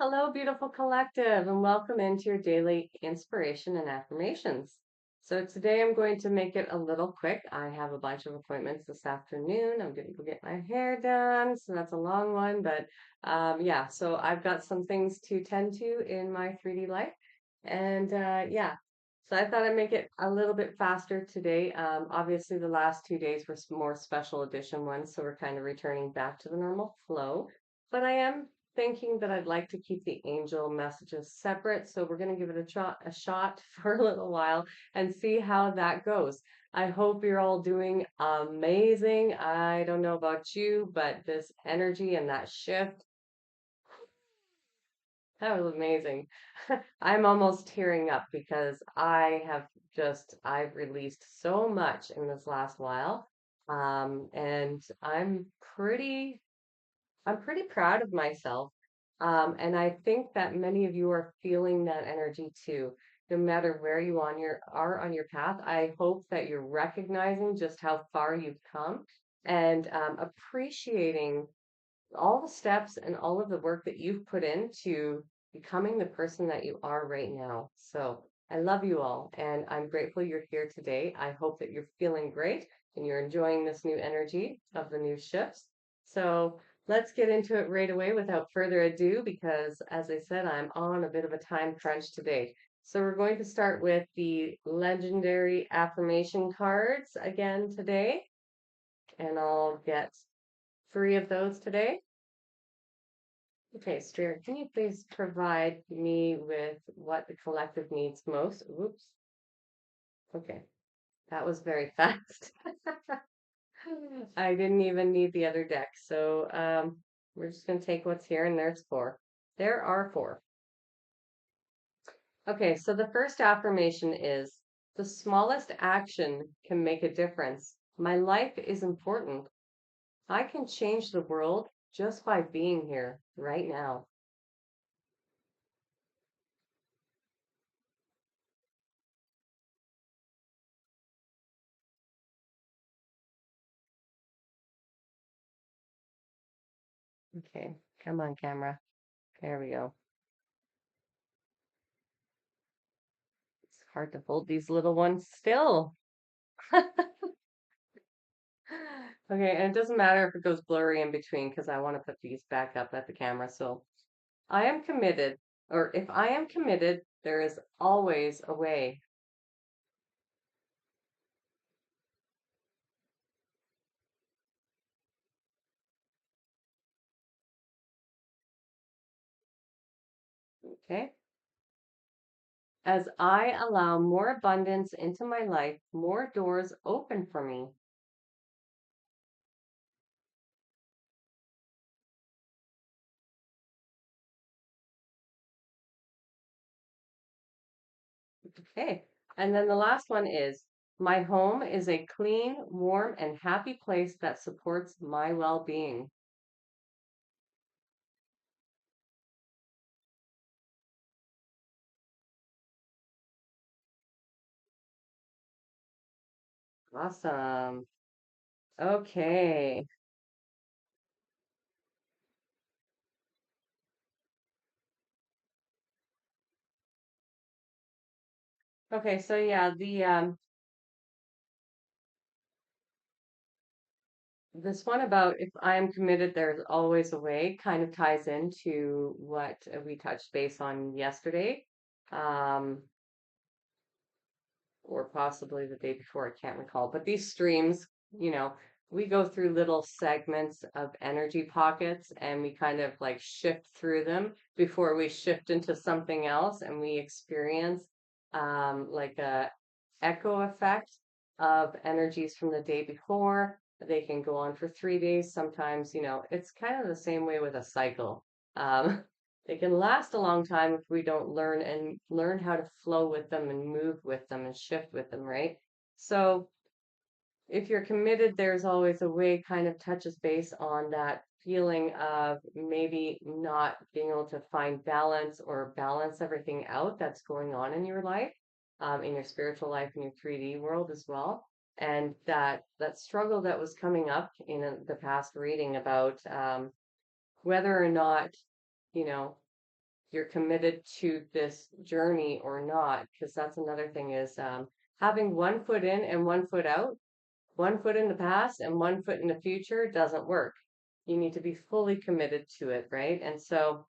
Hello, beautiful collective, and welcome into your daily inspiration and affirmations. So, today I'm going to make it a little quick. I have a bunch of appointments this afternoon. I'm going to go get my hair done, so that's a long one. But yeah, so I've got some things to tend to in my 3D life. And yeah, so I thought I'd make it a little bit faster today. Obviously, the last 2 days were more special edition ones, so we're kind of returning back to the normal flow. But I am thinking that I'd like to keep the angel messages separate. So we're going to give it a shot for a little while and see how that goes. I hope you're all doing amazing. I don't know about you, but this energy and that shift, that was amazing. I'm almost tearing up because I've released so much in this last while. And I'm pretty proud of myself. And I think that many of you are feeling that energy too. No matter where you are on your path, I hope that you're recognizing just how far you've come and appreciating all the steps and all of the work that you've put into becoming the person that you are right now. So I love you all, and I'm grateful you're here today. I hope that you're feeling great and you're enjoying this new energy of the new shifts. So let's get into it right away without further ado, because as I said, I'm on a bit of a time crunch today. So we're going to start with the legendary affirmation cards again today, and I'll get 3 of those today. Okay, Strayer, can you please provide me with what the collective needs most? Oops. Okay, that was very fast. I didn't even need the other deck. So we're just going to take what's here, and there's 4. There are 4. Okay, so the first affirmation is the smallest action can make a difference. My life is important. I can change the world just by being here right now. Okay, come on, camera. There we go. It's hard to hold these little ones still. Okay, and it doesn't matter if it goes blurry in between because I want to put these back up at the camera. So I am committed, or if I am committed, there is always a way. Okay. As I allow more abundance into my life, more doors open for me. Okay. And then the last one is my home is a clean, warm, and happy place that supports my well-being. Awesome. Okay. Okay, so yeah, the this one about if I am committed, there's always a way kind of ties into what we touched base on yesterday. Um, or possibly the day before, I can't recall. But these streams, you know, we go through little segments of energy pockets and we kind of like shift through them before we shift into something else and we experience like a echo effect of energies from the day before. They can go on for 3 days. Sometimes, it's kind of the same way with a cycle. Um, they can last a long time if we don't learn how to flow with them and move with them and shift with them, right? So if you're committed, there's always a way kind of touches base on that feeling of maybe not being able to find balance or balance everything out that's going on in your life, in your spiritual life, in your 3D world as well. And that struggle that was coming up in the past reading about whether or not, you know, you're committed to this journey or not. Because that's another thing is having one foot in and one foot out, one foot in the past and one foot in the future doesn't work. You need to be fully committed to it, right? And so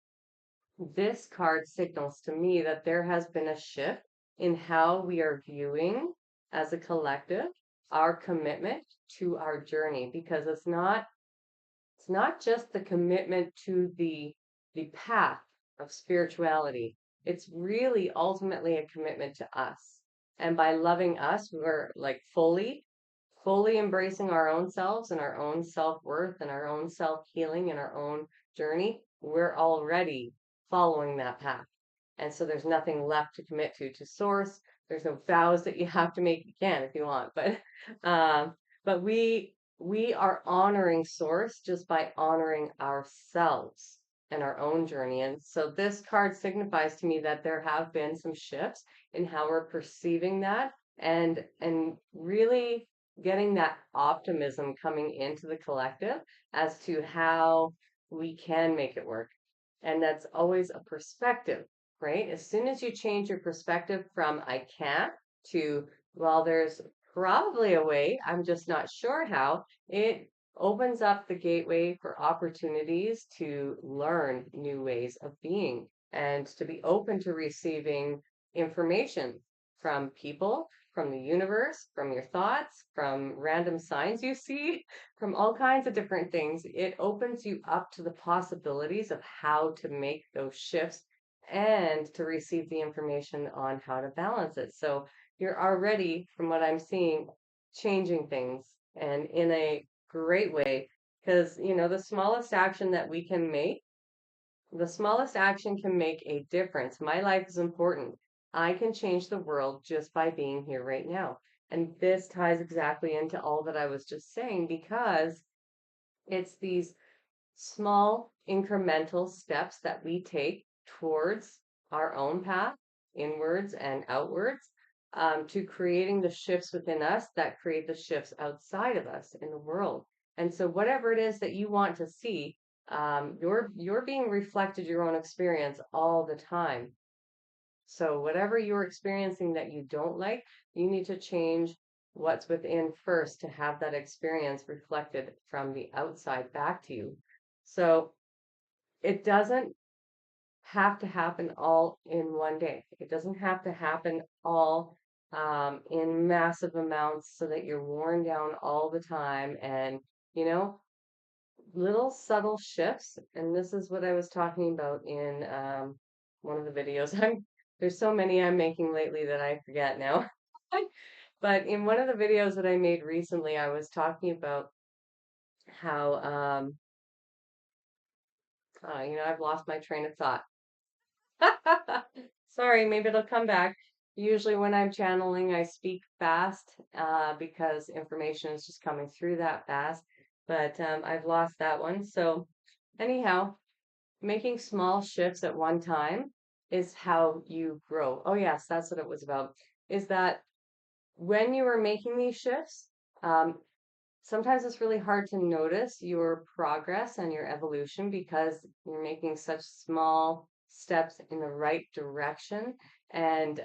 this card signals to me that there has been a shift in how we are viewing as a collective our commitment to our journey, because it's not just the commitment to the path of spirituality. It's really ultimately a commitment to us. And by loving us, we're like fully embracing our own selves and our own self-worth and our own self-healing and our own journey. We're already following that path. And so there's nothing left to commit to source. There's no vows that you have to make. You can if you want, um, but we are honoring source just by honoring ourselves and our own journey. And so this card signifies to me that there have been some shifts in how we're perceiving that, and really getting that optimism coming into the collective as to how we can make it work. And that's always a perspective, right? As soon as you change your perspective from I can't to, well, there's probably a way, I'm just not sure how, it opens up the gateway for opportunities to learn new ways of being and to be open to receiving information from people, from the universe, from your thoughts, from random signs you see, from all kinds of different things. It opens you up to the possibilities of how to make those shifts and to receive the information on how to balance it. So you're already, from what I'm seeing, changing things and in a great way. Because, the smallest action that we can make, the smallest action can make a difference. My life is important. I can change the world just by being here right now. And this ties exactly into all that I was just saying, because it's these small incremental steps that we take towards our own path, inwards and outwards, to creating the shifts within us that create the shifts outside of us in the world. And so, whatever it is that you want to see, you're being reflected your own experience all the time. So, whatever you're experiencing that you don't like, you need to change what's within first to have that experience reflected from the outside back to you. So, it doesn't have to happen all in one day. It doesn't have to happen all in massive amounts so that you're worn down all the time. And, you know, little subtle shifts. And this is what I was talking about in one of the videos. There's so many I'm making lately that I forget now. But in one of the videos that I made recently, I was talking about how, I've lost my train of thought. Sorry, maybe it'll come back. Usually when I'm channeling, I speak fast because information is just coming through that fast. But I've lost that one. So anyhow, making small shifts at one time is how you grow. Oh, yes, that's what it was about. Is that when you are making these shifts, um, sometimes it's really hard to notice your progress and your evolution because you're making such small steps in the right direction. And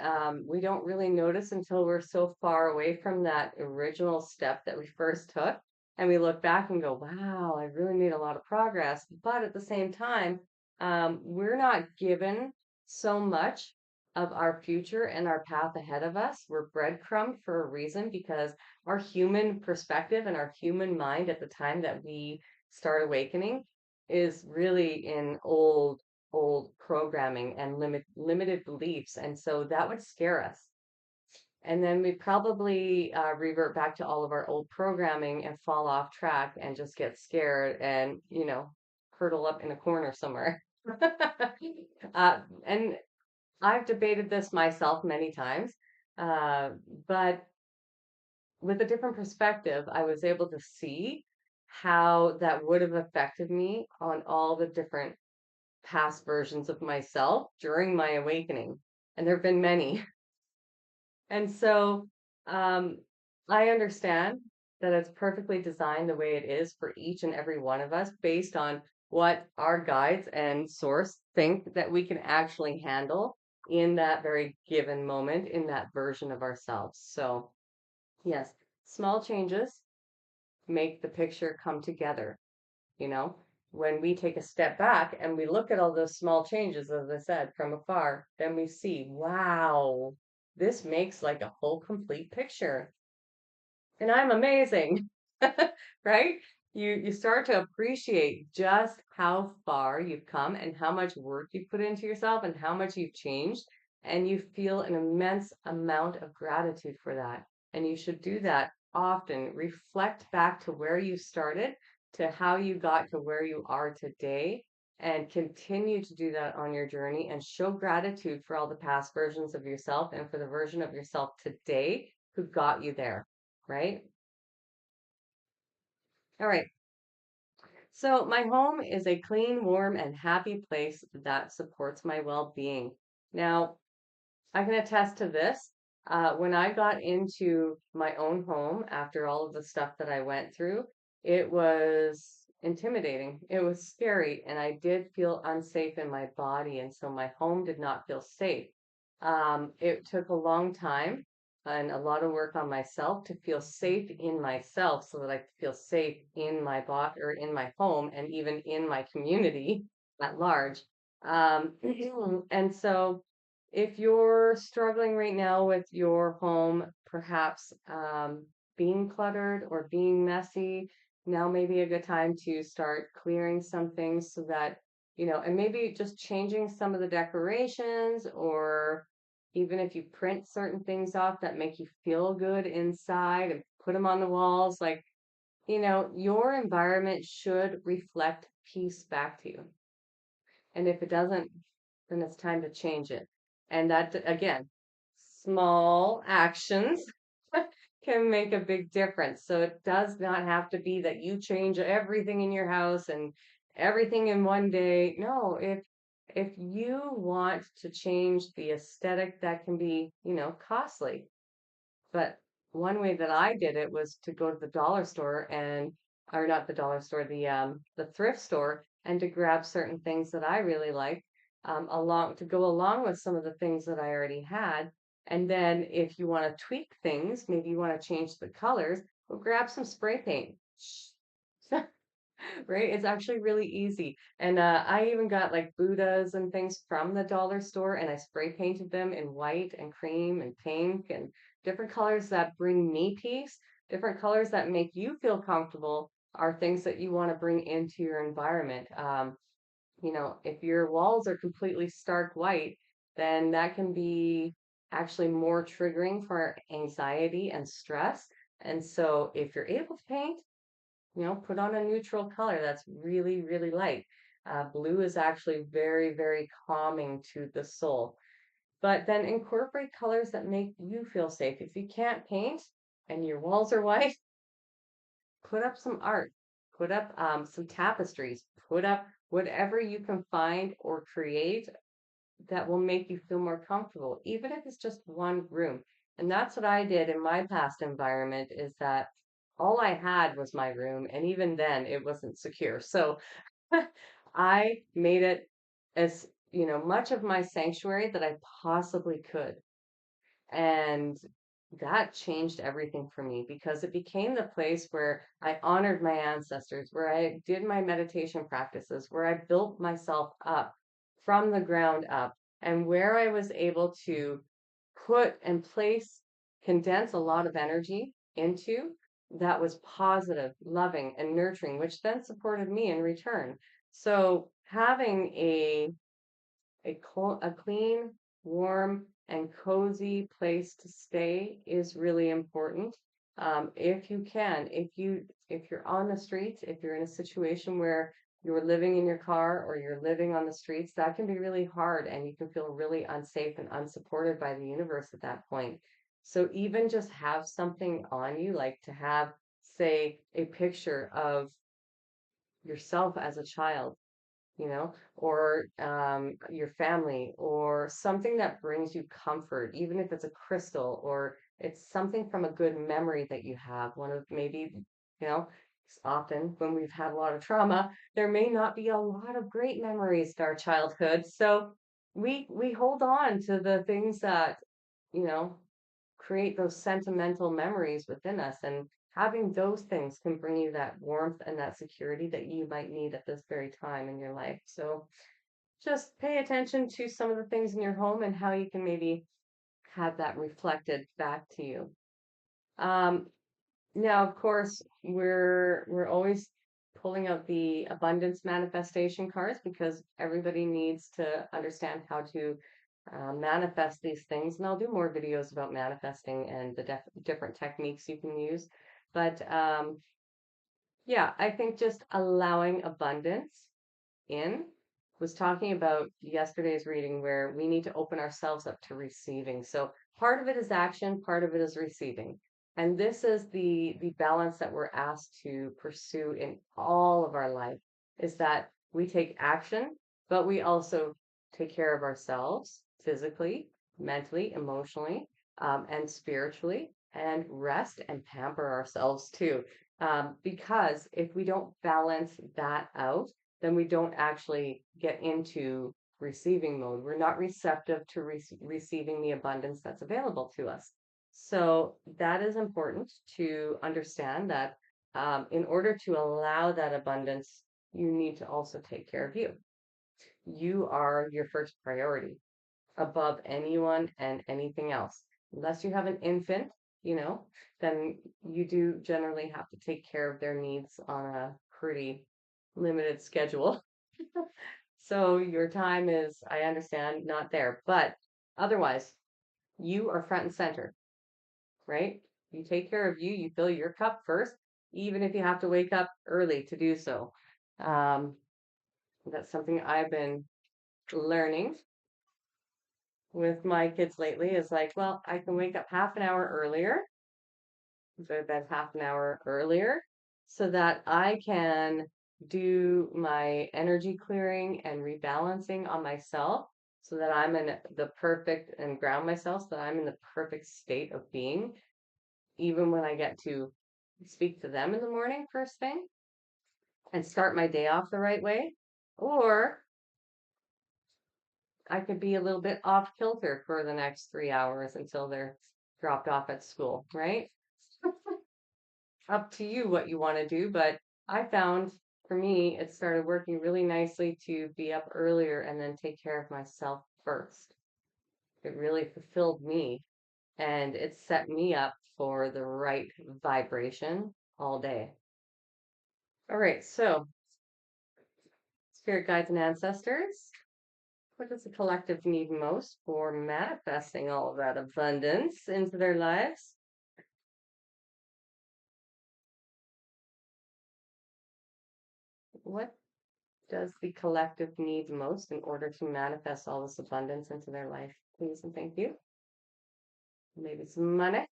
we don't really notice until we're so far away from that original step that we first took. And we look back and go, wow, I really made a lot of progress. But at the same time, we're not given so much of our future and our path ahead of us. We're breadcrumbed for a reason because our human perspective and our human mind at the time that we start awakening is really in old programming and limited beliefs, and so that would scare us. And then we probably revert back to all of our old programming and fall off track and just get scared and hurtle up in a corner somewhere. And I've debated this myself many times, uh, but with a different perspective, I was able to see how that would have affected me on all the different past versions of myself during my awakening. And there have been many. And so um, I understand that it's perfectly designed the way it is for each and every one of us based on what our guides and source think that we can actually handle in that very given moment, in that version of ourselves. So, yes, small changes make the picture come together, you know? When we take a step back and we look at all those small changes, as I said, from afar, then we see, wow, this makes like a whole complete picture. And I'm amazing, right? You start to appreciate just how far you've come and how much work you put into yourself and how much you've changed, and you feel an immense amount of gratitude for that. And you should do that often. Reflect back to where you started, to how you got to where you are today, and continue to do that on your journey and show gratitude for all the past versions of yourself and for the version of yourself today who got you there, right? All right. So my home is a clean, warm, and happy place that supports my well-being. Now, I can attest to this. When I got into my own home after all of the stuff that I went through, it was intimidating. It was scary, and I did feel unsafe in my body, and so my home did not feel safe. It took a long time and a lot of work on myself to feel safe in myself so that I could feel safe in my body or in my home and even in my community at large. Um, and so if you're struggling right now with your home, perhaps being cluttered or being messy, now may be a good time to start clearing some things so that, and maybe just changing some of the decorations, or even if you print certain things off that make you feel good inside and put them on the walls, like, your environment should reflect peace back to you. And if it doesn't, then it's time to change it. And that, again, small actions can make a big difference. So it does not have to be that you change everything in your house and everything in one day. No, if you want to change the aesthetic, that can be, costly. But one way that I did it was to go to the dollar store and, or not the dollar store, the thrift store, and to grab certain things that I really like, along to go along with some of the things that I already had. And then if you want to tweak things, maybe you want to change the colors, well, grab some spray paint. Right? It's actually really easy. And I even got like Buddhas and things from the dollar store, and I spray painted them in white and cream and pink and different colors that bring me peace. Different colors that make you feel comfortable are things that you want to bring into your environment. If your walls are completely stark white, then that can be actually more triggering for anxiety and stress. And so if you're able to paint, put on a neutral color that's really, really light. Blue is actually very, very calming to the soul. But then incorporate colors that make you feel safe. If you can't paint and your walls are white, put up some art, put up some tapestries, put up whatever you can find or create that will make you feel more comfortable, even if it's just one room. And that's what I did in my past environment, is that all I had was my room, and even then it wasn't secure. So I made it as, much of my sanctuary that I possibly could. And that changed everything for me because it became the place where I honored my ancestors, where I did my meditation practices, where I built myself up from the ground up, and where I was able to put and place, condense a lot of energy into that was positive, loving, and nurturing, which then supported me in return. So having a clean, warm, and cozy place to stay is really important. If you can, if you're on the streets, if you're in a situation where you're living in your car or you're living on the streets, that can be really hard and you can feel really unsafe and unsupported by the universe at that point. So even just have something on you, like to have, say, a picture of yourself as a child, or your family, or something that brings you comfort, even if it's a crystal or it's something from a good memory that you have. One of maybe, you know, often when we've had a lot of trauma, there may not be a lot of great memories to our childhood. So we hold on to the things that, you know, create those sentimental memories within us. And having those things can bring you that warmth and that security that you might need at this very time in your life. So just pay attention to some of the things in your home and how you can maybe have that reflected back to you. Um, Now, of course, we're always pulling out the abundance manifestation cards because everybody needs to understand how to manifest these things. And I'll do more videos about manifesting and the different techniques you can use. But yeah, I think just allowing abundance in was talking about yesterday's reading where we need to open ourselves up to receiving. So part of it is action, part of it is receiving. And this is the balance that we're asked to pursue in all of our life is that we take action, but we also take care of ourselves physically, mentally, emotionally, and spiritually, and rest and pamper ourselves too. Because if we don't balance that out, then we don't actually get into receiving mode. We're not receptive to receiving the abundance that's available to us. So that is important to understand that in order to allow that abundance, you need to also take care of you. You are your first priority above anyone and anything else. Unless you have an infant, you know, then you do generally have to take care of their needs on a pretty limited schedule. So your time is, I understand, not there. But otherwise, you are front and center, right? You take care of you, you fill your cup first, even if you have to wake up early to do so. Um, that's something I've been learning with my kids lately is like, well, I can wake up half an hour earlier, go to bed half an hour earlier, so that I can do my energy clearing and rebalancing on myself so that I'm in the perfect and ground myself so that I'm in the perfect state of being, even when I get to speak to them in the morning first thing and start my day off the right way. Or I could be a little bit off kilter for the next 3 hours until they're dropped off at school, right? Up to you what you want to do, but I found for me, it started working really nicely to be up earlier and then take care of myself first. It really fulfilled me and it set me up for the right vibration all day. All right, so spirit guides and ancestors, what does the collective need most for manifesting all of that abundance into their lives? What does the collective need most in order to manifest all this abundance into their life? Please and thank you. Maybe some money.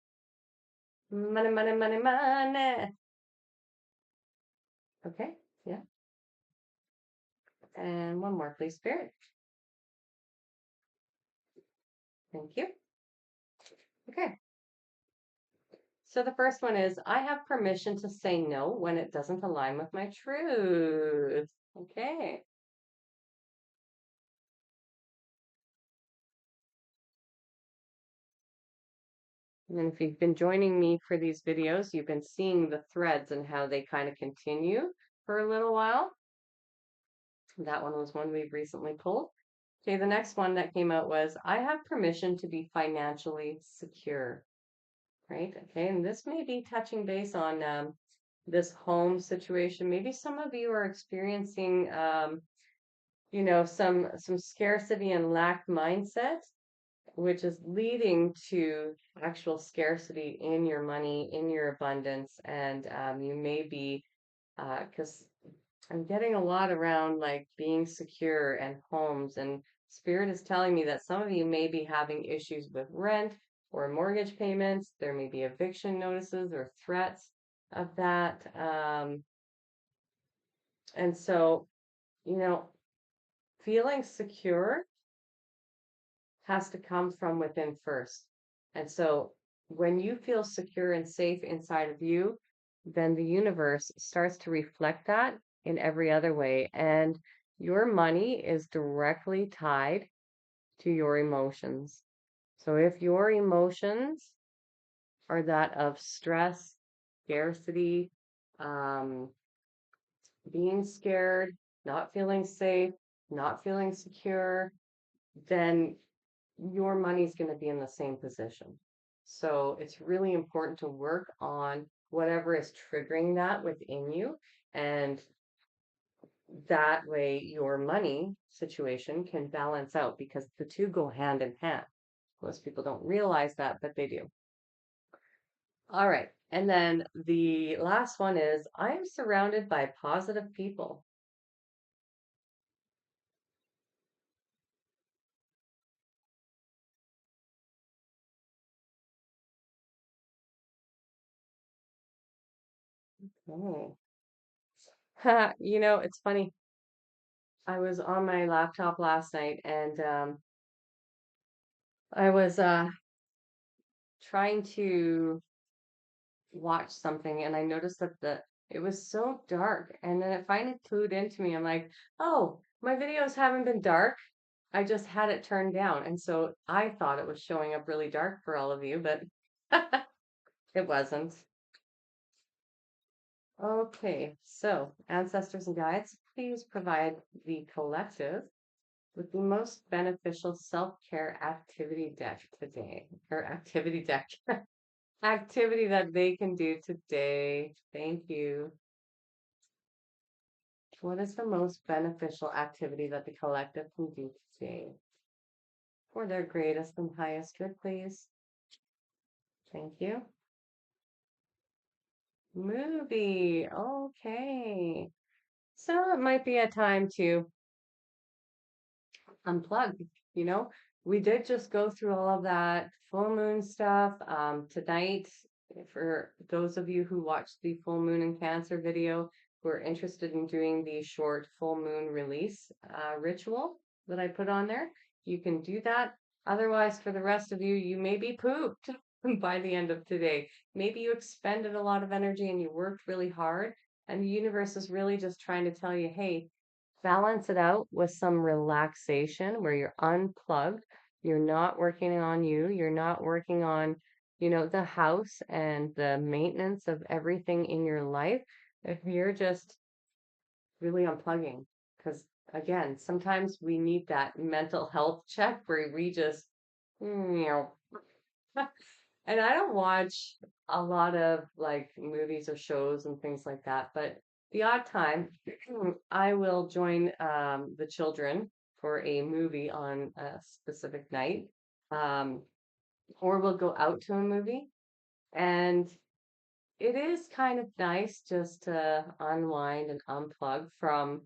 Money, money, money, money. Okay, yeah. And one more, please, Spirit. Thank you. Okay. So the first one is I have permission to say no when it doesn't align with my truth. Okay. And if you've been joining me for these videos, you've been seeing the threads and how they kind of continue for a little while. That one was one we've recently pulled. Okay, the next one that came out was I have permission to be financially secure. Right? Okay, and this may be touching base on this home situation. Maybe some of you are experiencing, some scarcity and lack mindset, which is leading to actual scarcity in your money, in your abundance, and you may be, because I'm getting a lot around like being secure and homes, and Spirit is telling me that some of you may be having issues with rent or mortgage payments. There may be eviction notices or threats of that. And so, you know, feeling secure has to come from within first. And so when you feel secure and safe inside of you, then the universe starts to reflect that in every other way. And your money is directly tied to your emotions. So if your emotions are that of stress, scarcity, um, being scared, not feeling safe, not feeling secure, then your money's going to be in the same position. So it's really important to work on whatever is triggering that within you. And that way, your money situation can balance out because the two go hand in hand. Most people don't realize that, but they do. All right. And then the last one is I'm surrounded by positive people. Oh. It's funny. I was on my laptop last night and I was trying to watch something and I noticed that the it was so dark and then it finally clued into me. I'm like, oh, my videos haven't been dark. I just had it turned down. And so I thought it was showing up really dark for all of you, but it wasn't. Okay, so ancestors and guides, please provide the collective with the most beneficial self-care activity deck today, or activity deck, activity that they can do today. Thank you. What is the most beneficial activity that the collective can do today for their greatest and highest good, please? Thank you. Movie. Okay. So it might be a time to unplug, you know? We did just go through all of that full moon stuff. Tonight, for those of you who watched the full moon and Cancer video, who are interested in doing the short full moon release ritual that I put on there, you can do that. Otherwise, for the rest of you, you may be pooped by the end of today. Maybe you expended a lot of energy and you worked really hard, and the universe is really just trying to tell you, hey, balance it out with some relaxation where you're unplugged. You're not working on you. You're not working on, the house and the maintenance of everything in your life. If you're just really unplugging, because again, sometimes we need that mental health check where we just, you know, and I don't watch a lot of like movies or shows and things like that, but the odd time I will join the children for a movie on a specific night. Um, or we'll go out to a movie. And it is kind of nice just to unwind and unplug from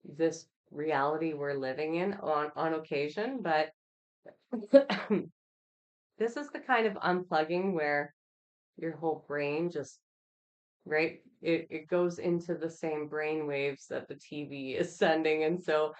this reality we're living in on occasion. But this is the kind of unplugging where your whole brain just right it goes into the same brain waves that the TV is sending, and so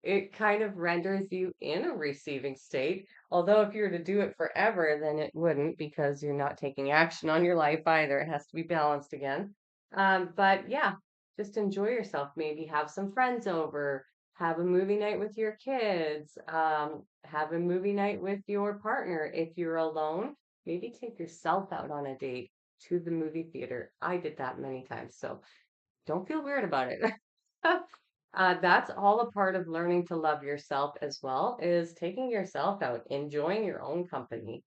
it kind of renders you in a receiving state. Although if you were to do it forever, then it wouldn't because you're not taking action on your life either. It has to be balanced again. But yeah, just enjoy yourself. Maybe have some friends over, have a movie night with your kids, have a movie night with your partner. If you're alone, maybe take yourself out on a date to the movie theater. I did that many times, so don't feel weird about it. That's all a part of learning to love yourself as well, is taking yourself out, enjoying your own company,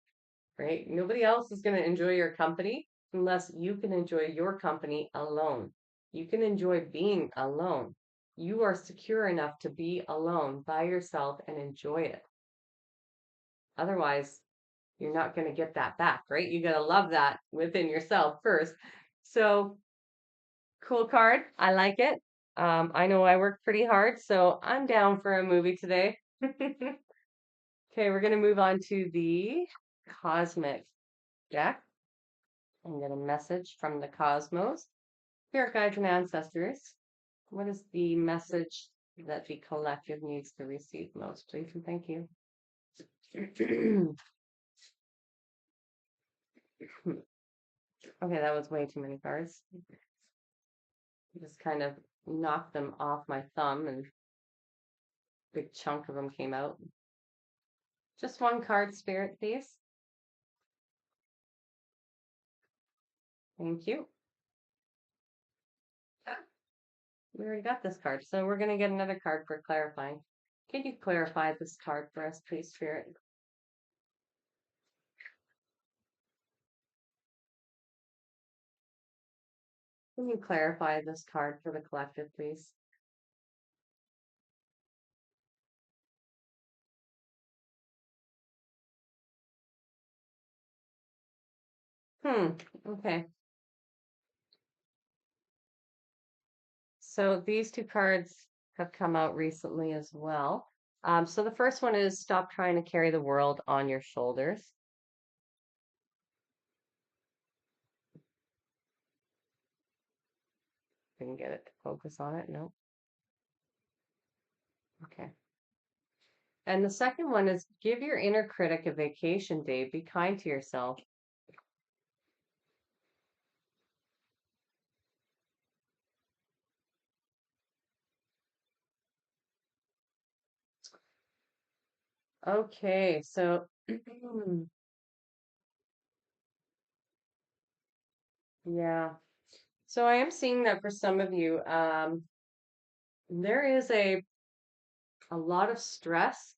right? Nobody else is going to enjoy your company unless you can enjoy your company alone. You can enjoy being alone. You are secure enough to be alone by yourself and enjoy it. Otherwise, you're not going to get that back, right? You got to love that within yourself first. So, cool card. I like it. I know I work pretty hard, so I'm down for a movie today. Okay, we're going to move on to the cosmic deck and get a message from the cosmos. Spirit guides and ancestors. What is the message that the collective needs to receive most, please? And thank you. Okay, that was way too many cards. Just kind of knocked them off my thumb and a big chunk of them came out. Just one card, Spirit, please. Thank you. We already got this card, so we're going to get another card for clarifying. Can you clarify this card for us, please, Spirit? Can you clarify this card for the collective, please? Okay. So these two cards have come out recently as well. So the first one is stop trying to carry the world on your shoulders. Didn't get it to focus on it. No. Okay. And the second one is give your inner critic a vacation day. Be kind to yourself. Okay, so yeah. So I am seeing that for some of you, there is a lot of stress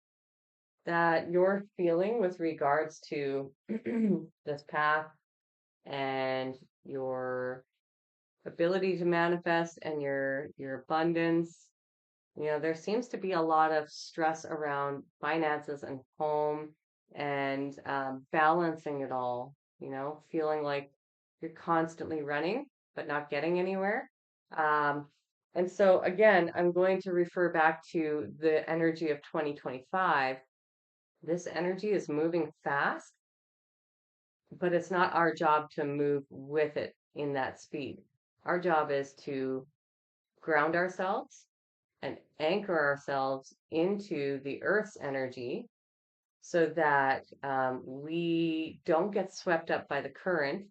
that you're feeling with regards to this path and your ability to manifest and your abundance. You know, there seems to be a lot of stress around finances and home and balancing it all, you know, feeling like you're constantly running but not getting anywhere. Um, and so, again, I'm going to refer back to the energy of 2025. This energy is moving fast, but it's not our job to move with it in that speed. Our job is to ground ourselves and anchor ourselves into the earth's energy so that we don't get swept up by the current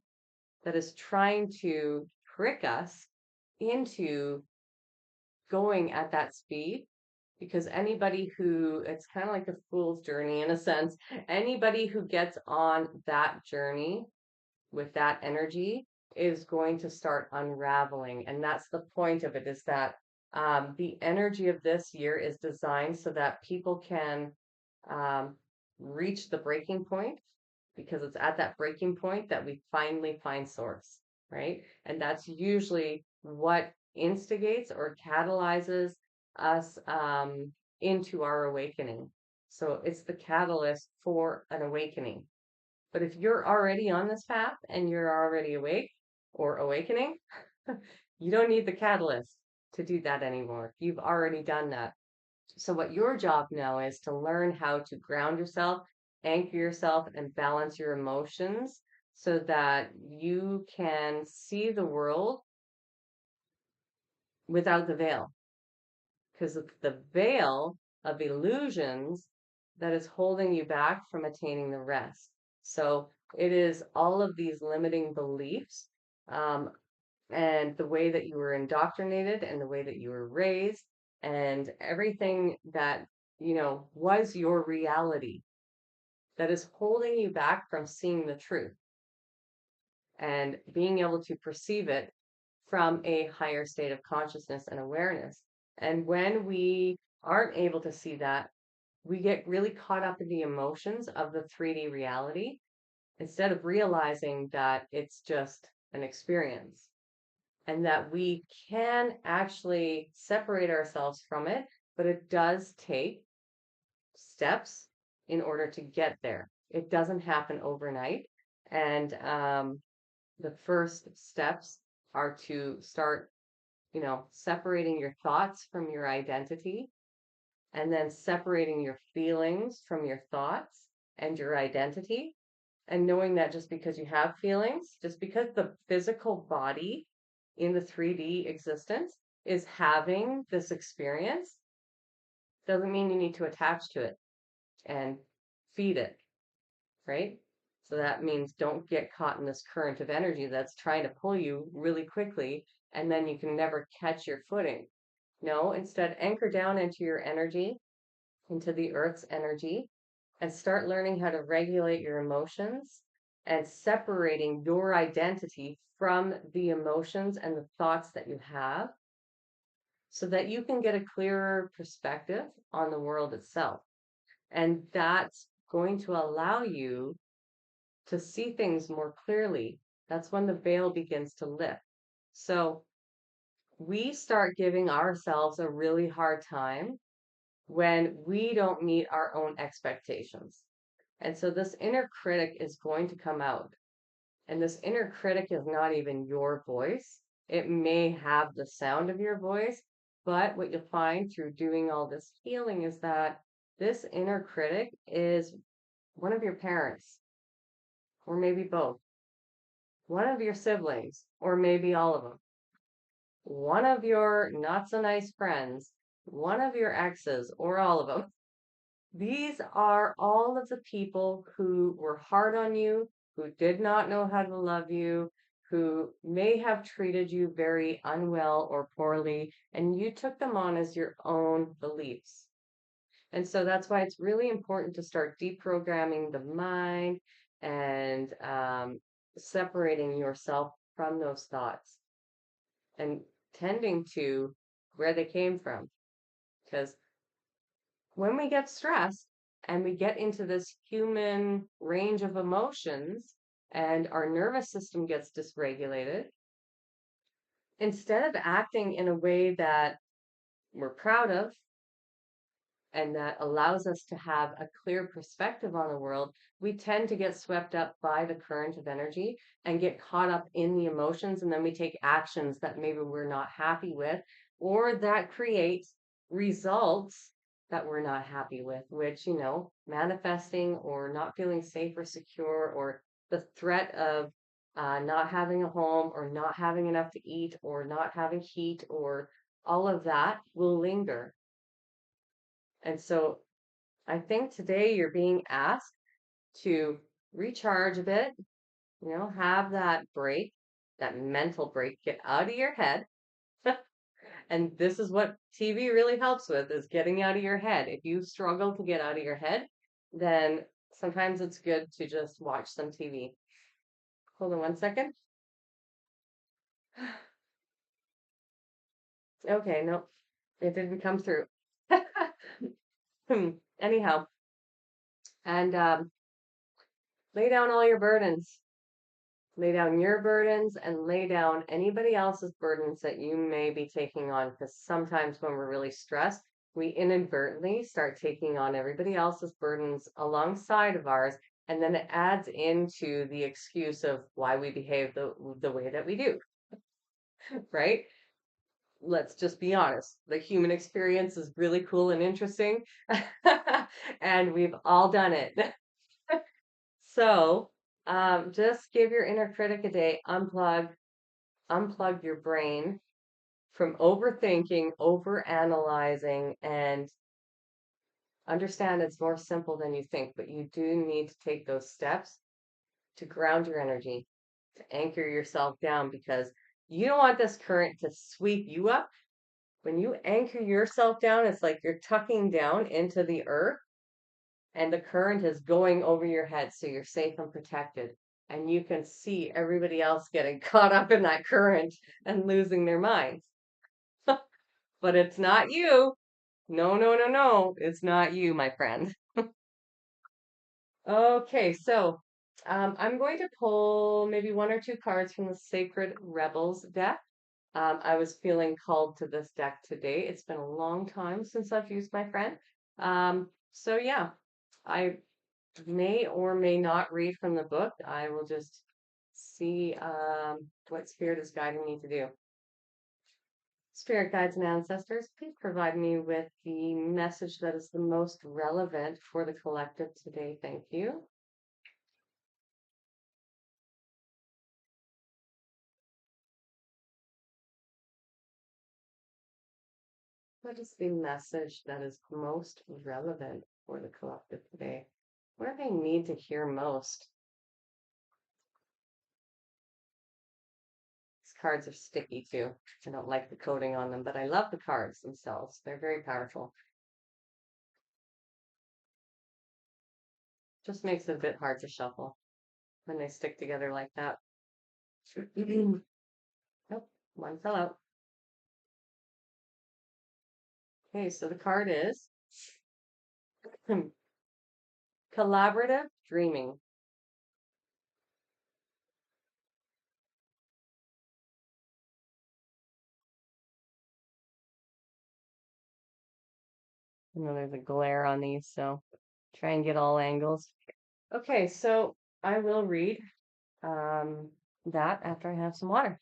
that is trying to trick us into going at that speed. Because anybody who, it's kind of like a fool's journey in a sense, anybody who gets on that journey with that energy is going to start unraveling. And that's the point of it, is that the energy of this year is designed so that people can um, reach the breaking point, because it's at that breaking point that we finally find source, right? And that's usually what instigates or catalyzes us into our awakening. So it's the catalyst for an awakening. But if you're already on this path and you're already awake or awakening, you don't need the catalyst to do that anymore. You've already done that. So, what your job now is to learn how to ground yourself, anchor yourself, and balance your emotions so that you can see the world without the veil. Because it's the veil of illusions that is holding you back from attaining the rest. So it is all of these limiting beliefs, um, and the way that you were indoctrinated and the way that you were raised and everything that, you know, was your reality that is holding you back from seeing the truth and being able to perceive it from a higher state of consciousness and awareness. And when we aren't able to see that, we get really caught up in the emotions of the 3D reality instead of realizing that it's just an experience and that we can actually separate ourselves from it, but it does take steps in order to get there. It doesn't happen overnight. And the first steps are to start, you know, separating your thoughts from your identity, and then separating your feelings from your thoughts and your identity, and knowing that just because you have feelings, just because the physical body in the 3D existence is having this experience, doesn't mean you need to attach to it and feed it, right? So that means don't get caught in this current of energy that's trying to pull you really quickly, and then you can never catch your footing. No, instead, anchor down into your energy, into the earth's energy, and start learning how to regulate your emotions and separating your identity from the emotions and the thoughts that you have so that you can get a clearer perspective on the world itself. And that's going to allow you to see things more clearly. That's when the veil begins to lift. So we start giving ourselves a really hard time when we don't meet our own expectations. And so this inner critic is going to come out. And this inner critic is not even your voice. It may have the sound of your voice, but what you'll find through doing all this healing is that this inner critic is one of your parents, or maybe both, one of your siblings, or maybe all of them, one of your not so nice friends, one of your exes, or all of them. These are all of the people who were hard on you, who did not know how to love you, who may have treated you very unwell or poorly, and you took them on as your own beliefs. And so that's why it's really important to start deprogramming the mind and separating yourself from those thoughts and tending to where they came from. Because when we get stressed and we get into this human range of emotions and our nervous system gets dysregulated, instead of acting in a way that we're proud of and that allows us to have a clear perspective on the world, we tend to get swept up by the current of energy and get caught up in the emotions. And then we take actions that maybe we're not happy with, or that create results that we're not happy with, which, manifesting or not feeling safe or secure, or the threat of not having a home or not having enough to eat or not having heat or all of that will linger. And so I think today you're being asked to recharge a bit, have that break, that mental break, get out of your head. And this is what TV really helps with is getting out of your head. If you struggle to get out of your head, then sometimes it's good to just watch some TV. Hold on one second. Okay, no, it didn't come through. Anyhow, and lay down all your burdens. Lay down your burdens and lay down anybody else's burdens that you may be taking on. Because sometimes when we're really stressed, we inadvertently start taking on everybody else's burdens alongside of ours. And then it adds into the excuse of why we behave the way that we do, right? Let's just be honest. The human experience is really cool and interesting. And we've all done it. So just give your inner critic a day, unplug your brain from overthinking, overanalyzing, and understand it's more simple than you think, but you do need to take those steps to ground your energy, to anchor yourself down because you don't want this current to sweep you up. When you anchor yourself down, it's like you're tucking down into the earth and the current is going over your head so you're safe and protected. And you can see everybody else getting caught up in that current and losing their minds. But it's not you. No, no, no, no. It's not you, my friend. Okay, so I'm going to pull maybe one or two cards from the Sacred Rebels deck. I was feeling called to this deck today. It's been a long time since I've used my friend. So yeah, I may or may not read from the book. I will just see what Spirit is guiding me to do. Spirit guides and ancestors, please provide me with the message that is the most relevant for the collective today. Thank you. What is the message that is most relevant for the collective today? What do they need to hear most? cards are sticky too. I don't like the coating on them, but I love the cards themselves. They're very powerful. Just makes it a bit hard to shuffle when they stick together like that. Nope, one fell out. Okay, so the card is collaborative dreaming. I know there's a glare on these, so try and get all angles. Okay, so I will read um, that after I have some water.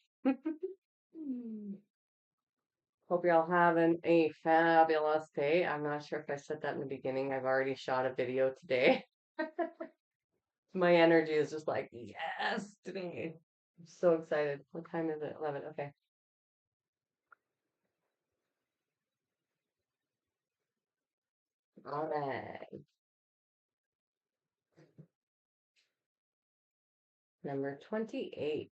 Hope you're all having a fabulous day. I'm not sure if I said that in the beginning. I've already shot a video today. My energy is just like, yes, today. I'm so excited. What time is it? 11. Okay. All right. Number 28.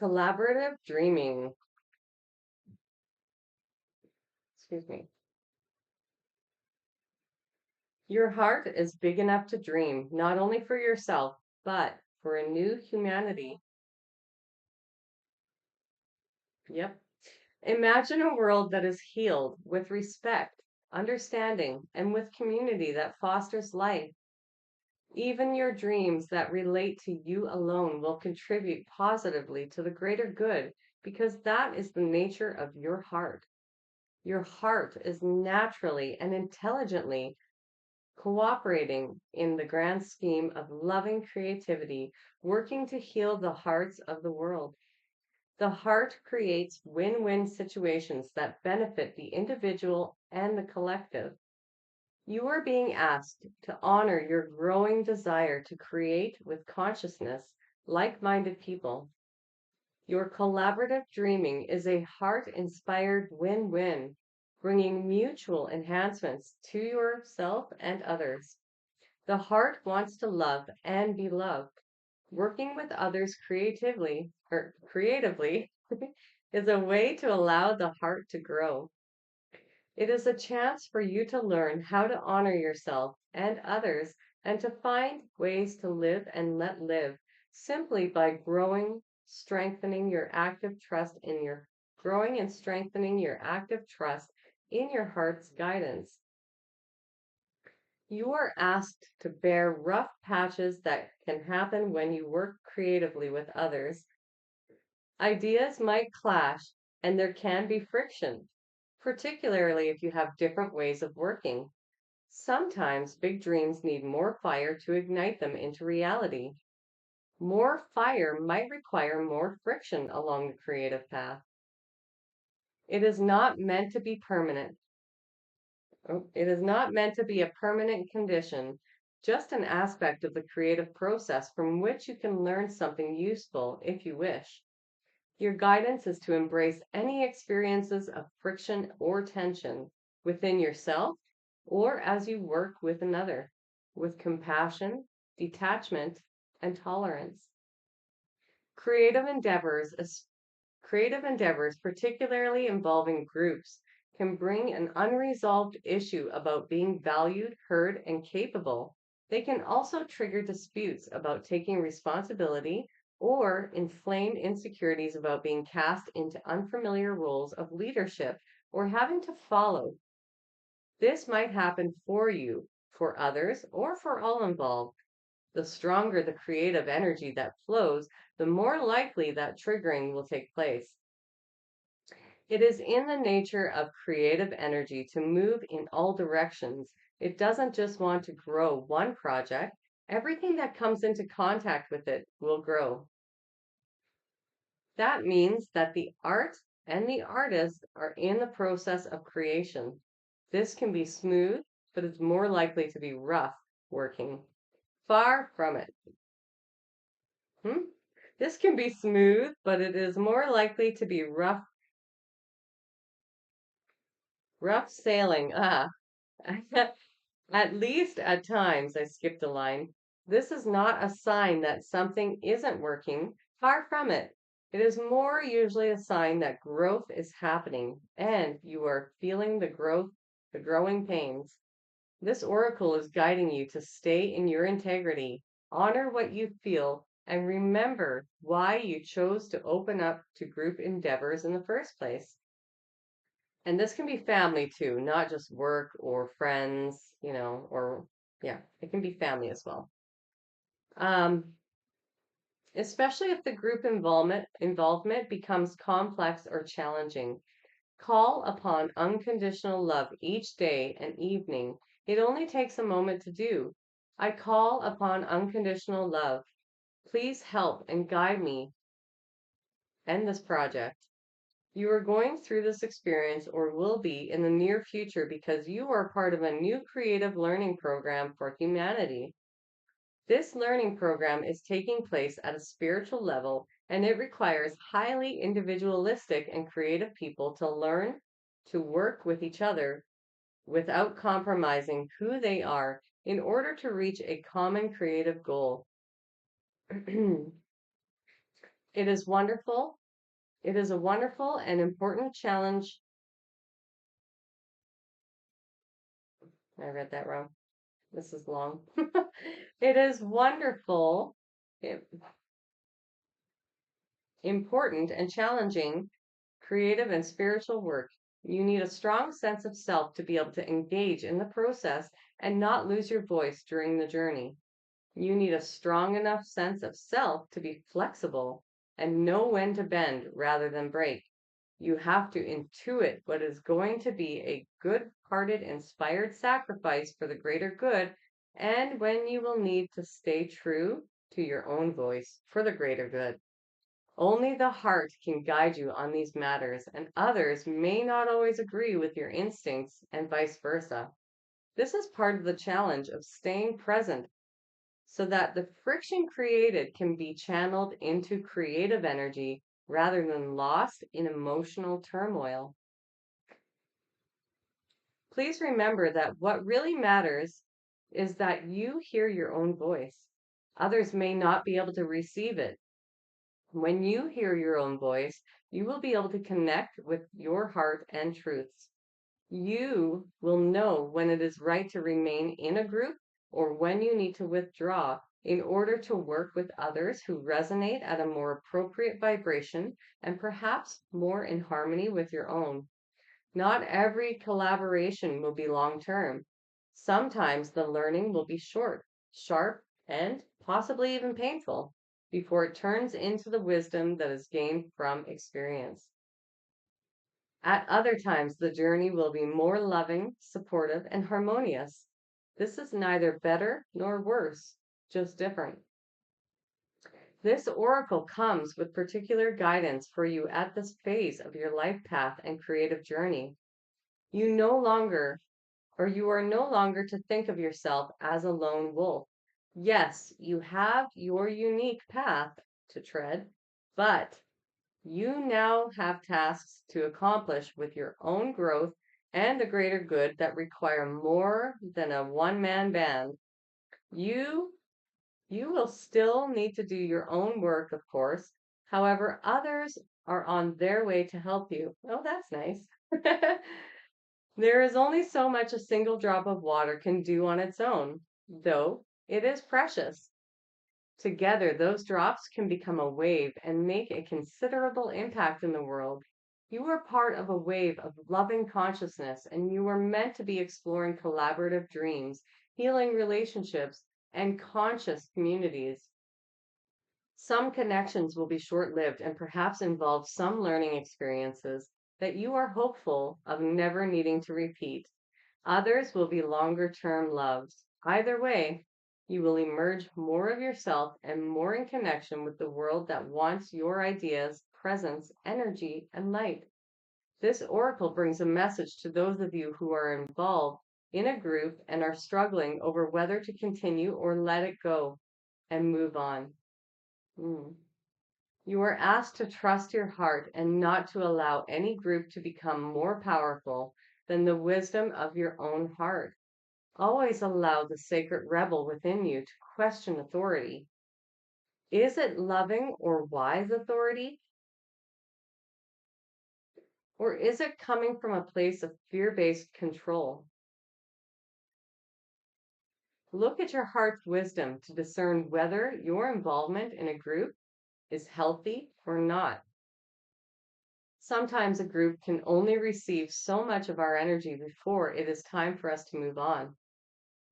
Collaborative dreaming. Excuse me. Your heart is big enough to dream, not only for yourself, but for a new humanity. Yep. Imagine a world that is healed with respect, understanding, and with community that fosters life. Even your dreams that relate to you alone will contribute positively to the greater good because that is the nature of your heart. Your heart is naturally and intelligently cooperating in the grand scheme of loving creativity, working to heal the hearts of the world. The heart creates win-win situations that benefit the individual and the collective. You are being asked to honor your growing desire to create with consciousness like-minded people. Your collaborative dreaming is a heart-inspired win-win, bringing mutual enhancements to yourself and others. The heart wants to love and be loved. Working with others creatively is a way to allow the heart to grow. It is a chance for you to learn how to honor yourself and others and to find ways to live and let live simply by growing and strengthening your active trust in your heart's guidance. You are asked to bear rough patches that can happen when you work creatively with others. Ideas might clash and there can be friction, particularly if you have different ways of working. Sometimes big dreams need more fire to ignite them into reality. More fire might require more friction along the creative path. It is not meant to be permanent. It is not meant to be a permanent condition, just an aspect of the creative process from which you can learn something useful if you wish. Your guidance is to embrace any experiences of friction or tension within yourself or as you work with another, with compassion, detachment, and tolerance. Creative endeavors, creative endeavors, particularly involving groups, can bring an unresolved issue about being valued, heard, and capable. They can also trigger disputes about taking responsibility or inflame insecurities about being cast into unfamiliar roles of leadership or having to follow. This might happen for you, for others, or for all involved. The stronger the creative energy that flows, the more likely that triggering will take place. It is in the nature of creative energy to move in all directions. It doesn't just want to grow one project, everything that comes into contact with it will grow. That means that the art and the artist are in the process of creation. This can be smooth, but it's more likely to be rough working. Far from it. Hmm? This can be smooth, but it is more likely to be rough Rough sailing. At least at times, I skipped a line. This is not a sign that something isn't working. Far from it. It is more usually a sign that growth is happening and you are feeling the growing pains. This oracle is guiding you to stay in your integrity, honor what you feel, and remember why you chose to open up to group endeavors in the first place. And this can be family too, not just work or friends, or yeah, it can be family as well. Um, Especially if the group involvement becomes complex or challenging. Call upon unconditional love each day and evening. It only takes a moment to do. I call upon unconditional love. Please help and guide me end this project. You are going through this experience or will be in the near future because you are part of a new creative learning program for humanity. This learning program is taking place at a spiritual level and it requires highly individualistic and creative people to learn to work with each other without compromising who they are in order to reach a common creative goal. It is wonderful. It is a wonderful and important challenge. I read that wrong. This is long. It is wonderful, i- important, and challenging creative and spiritual work. You need a strong sense of self to be able to engage in the process and not lose your voice during the journey. You need a strong enough sense of self to be flexible and know when to bend rather than break. You have to intuit what is going to be a good hearted, inspired sacrifice for the greater good, and when you will need to stay true to your own voice for the greater good. Only the heart can guide you on these matters, and others may not always agree with your instincts, and vice versa. This is part of the challenge of staying present so that the friction created can be channeled into creative energy rather than lost in emotional turmoil. Please remember that what really matters is that you hear your own voice. Others may not be able to receive it. When you hear your own voice, you will be able to connect with your heart and truths. You will know when it is right to remain in a group or when you need to withdraw in order to work with others who resonate at a more appropriate vibration and perhaps more in harmony with your own. Not every collaboration will be long term. Sometimes the learning will be short, sharp, and possibly even painful before it turns into the wisdom that is gained from experience. At other times, the journey will be more loving, supportive, and harmonious. This is neither better nor worse, just different. This oracle comes with particular guidance for you at this phase of your life path and creative journey. You no longer, or you are no longer to think of yourself as a lone wolf. Yes, you have your unique path to tread, but you now have tasks to accomplish with your own growth and the greater good that require more than a one-man band. You you will still need to do your own work, of course. However, others are on their way to help you. Oh, that's nice. There is only so much a single drop of water can do on its own, though it is precious. Together, those drops can become a wave and make a considerable impact in the world. You are part of a wave of loving consciousness, and you are meant to be exploring collaborative dreams, healing relationships, and conscious communities. Some connections will be short lived and perhaps involve some learning experiences that you are hopeful of never needing to repeat. Others will be longer term loves. Either way, you will emerge more of yourself and more in connection with the world that wants your ideas, presence, energy, and light. This oracle brings a message to those of you who are involved in a group and are struggling over whether to continue or let it go and move on. Mm. You are asked to trust your heart and not to allow any group to become more powerful than the wisdom of your own heart. Always allow the sacred rebel within you to question authority. Is it loving or wise authority? Or is it coming from a place of fear-based control? Look at your heart's wisdom to discern whether your involvement in a group is healthy or not. Sometimes a group can only receive so much of our energy before it is time for us to move on.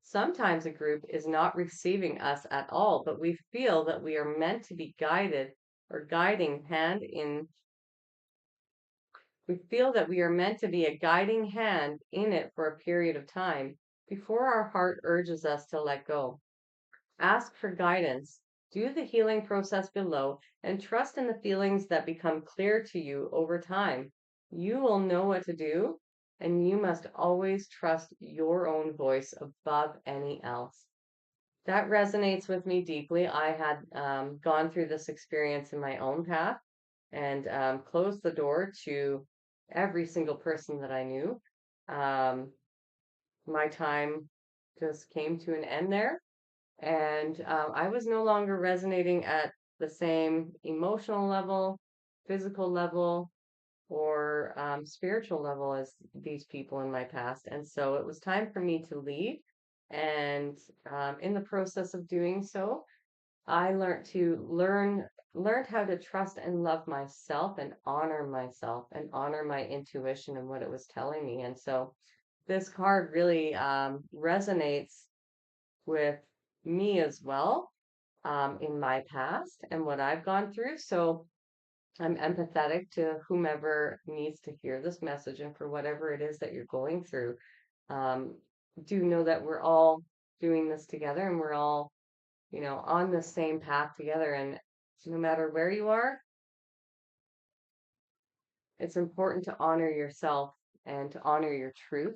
Sometimes a group is not receiving us at all, but we feel that we are meant to be guided or guiding hand in we feel that we are meant to be a guiding hand in it for a period of time before our heart urges us to let go. Ask for guidance. Do the healing process below and trust in the feelings that become clear to you over time. You will know what to do, and you must always trust your own voice above any else. That resonates with me deeply. I had gone through this experience in my own path and closed the door to every single person that I knew. Um, my time just came to an end there, and I was no longer resonating at the same emotional level, physical level, or spiritual level as these people in my past. And so it was time for me to leave. And in the process of doing so, I learned how to trust and love myself and honor my intuition and what it was telling me. And so this card really resonates with me as well in my past and what I've gone through. So I'm empathetic to whomever needs to hear this message, and for whatever it is that you're going through. Um, do know that we're all doing this together, and we're all, on the same path together. And no matter where you are, it's important to honor yourself and to honor your truth.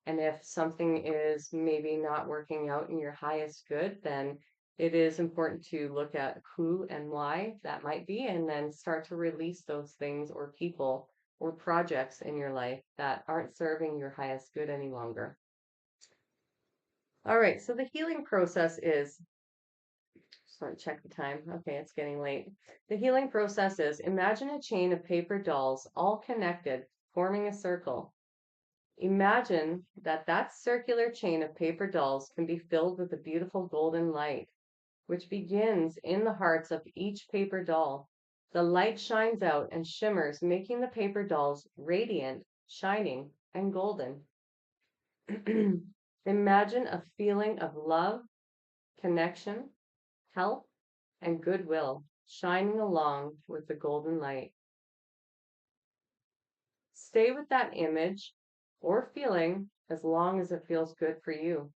And if something is maybe not working out in your highest good, then it is important to look at who and why that might be, and then start to release those things or people or projects in your life that aren't serving your highest good any longer. All right, so the healing process is, just want to check the time. Okay, it's getting late. The healing process is imagine a chain of paper dolls all connected, forming a circle. Imagine that that circular chain of paper dolls can be filled with a beautiful golden light, which begins in the hearts of each paper doll. The light shines out and shimmers, making the paper dolls radiant, shining, and golden. Imagine a feeling of love, connection, health, and goodwill shining along with the golden light. Stay with that image or feeling as long as it feels good for you.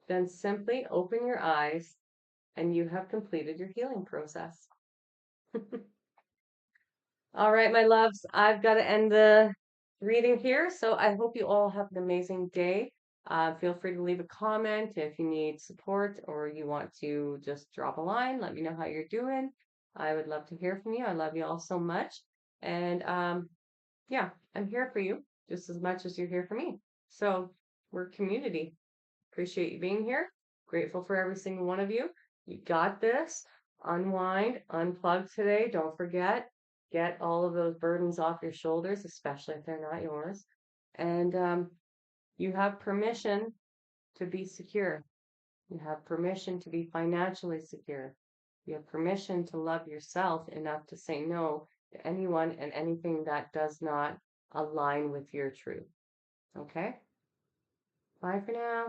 Then simply open your eyes and you have completed your healing process. All right, my loves, I've got to end the reading here. So I hope you all have an amazing day. Feel free to leave a comment if you need support or you want to just drop a line. Let me know how you're doing. I would love to hear from you. I love you all so much. And yeah, I'm here for you just as much as you're here for me. So we're community. Appreciate you being here. Grateful for every single one of you. You got this. Unwind, unplug today. Don't forget, get all of those burdens off your shoulders, especially if they're not yours. And you have permission to be secure. You have permission to be financially secure. You have permission to love yourself enough to say no to anyone and anything that does not align with your truth. Okay? Bye for now.